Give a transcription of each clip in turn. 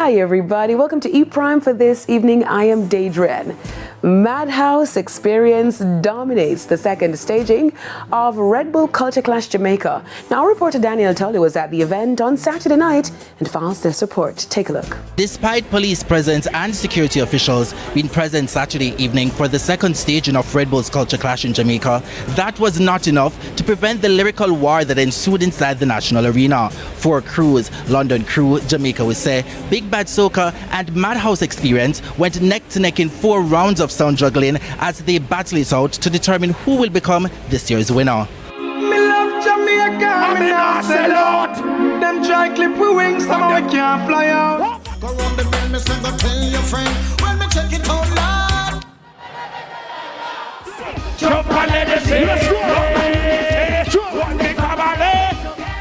Hi everybody, welcome to E Prime for this evening. I am Daedren. Madhouse Experience dominates the second staging of Red Bull Culture Clash Jamaica. Now, reporter Daniel Tully was at the event on Saturday night and files this report. Take a look. Despite police presence and security officials being present Saturday evening for the second staging of Red Bull's Culture Clash in Jamaica, that was not enough to prevent the lyrical war that ensued inside the national arena. Four crews, London Crew, Jamaica we say, Big Bad Soca and Madhouse Experience went neck to neck in 4 rounds of sound juggling as they battle it out to determine who will become this year's winner. Me love Jamaica, me not sell out. Them try clip with wings, some we can't fly out. Go round the bend, me say go tell your friend when me check it out loud. Jump and let it sing. Let's go. One big family.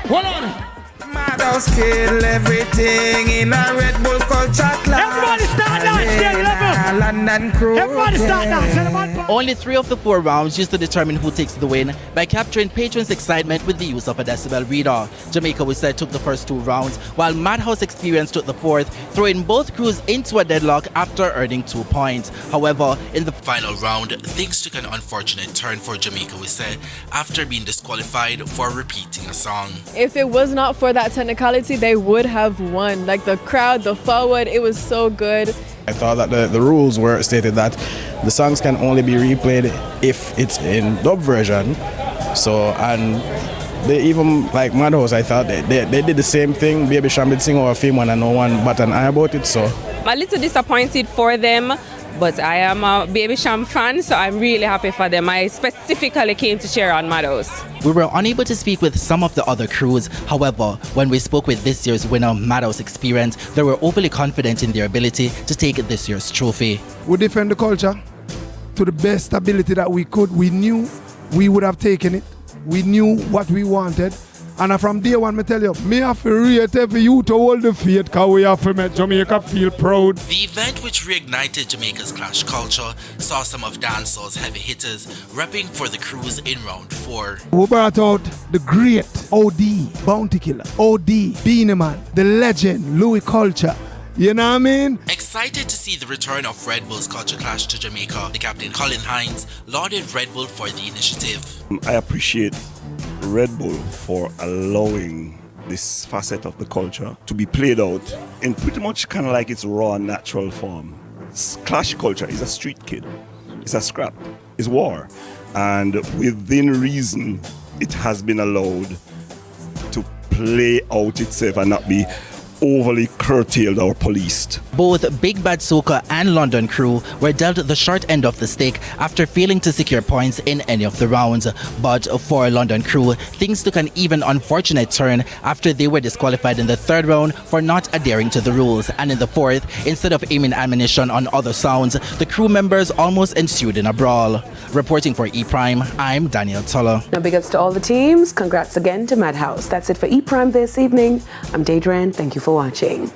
Hold on. Madhouse kill everything in a Red Bull Culture Clash. Everybody start dancing, London Crew. everybody start dancing. Only 3 of the 4 rounds used to determine who takes the win by capturing patrons' excitement with the use of a decibel reader. Jamaica we said took the first 2 rounds, while Madhouse Experience took the 4th, throwing both crews into a deadlock after earning 2 points. However, in the final round, things took an unfortunate turn for Jamaica we said after being disqualified for repeating a song. If it was not for that technicality, they would have won. Like the crowd, the forward, it was so good. I thought that the rules were stated that the songs can only be replayed if it's in dub version. So, and they even, like Madhouse, I thought they did the same thing. Baby Sham did sing over Fame and no one bat an eye about it, so. I'm a little disappointed for them, but I am a Baby Sham fan, so I'm really happy for them. I specifically came to cheer on Madhouse. We were unable to speak with some of the other crews. However, when we spoke with this year's winner, Madhouse Experience, they were overly confident in their ability to take this year's trophy. We defend the culture to the best ability that we could. We knew we would have taken it. We knew what we wanted. And from day one, me tell you, me have to rate every youth to hold the faith because we have to make Jamaica feel proud. The event, which reignited Jamaica's clash culture, saw some of dancehall's heavy hitters repping for the crews in round 4. We brought out the great OD, Bounty Killer, OD, Beanie Man, the legend, Louis Culture. You know what I mean? Excited to see the return of Red Bull's Culture Clash to Jamaica, the captain Colin Hines lauded Red Bull for the initiative. I appreciate Red Bull for allowing this facet of the culture to be played out in pretty much kind of like its raw and natural form. Clash culture is a street kid, it's a scrap, it's war, and within reason it has been allowed to play out itself and not be overly curtailed or policed. Both Big Bad Soca and London Crew were dealt the short end of the stick after failing to secure points in any of the rounds. But for London Crew, things took an even unfortunate turn after they were disqualified in the 3rd round for not adhering to the rules. And in the 4th, instead of aiming ammunition on other sounds, the crew members almost ensued in a brawl. Reporting for E Prime, I'm Daniel Tully. Now, big ups to all the teams. Congrats again to Madhouse. That's it for E Prime this evening. I'm Daedren. Thank you for watching.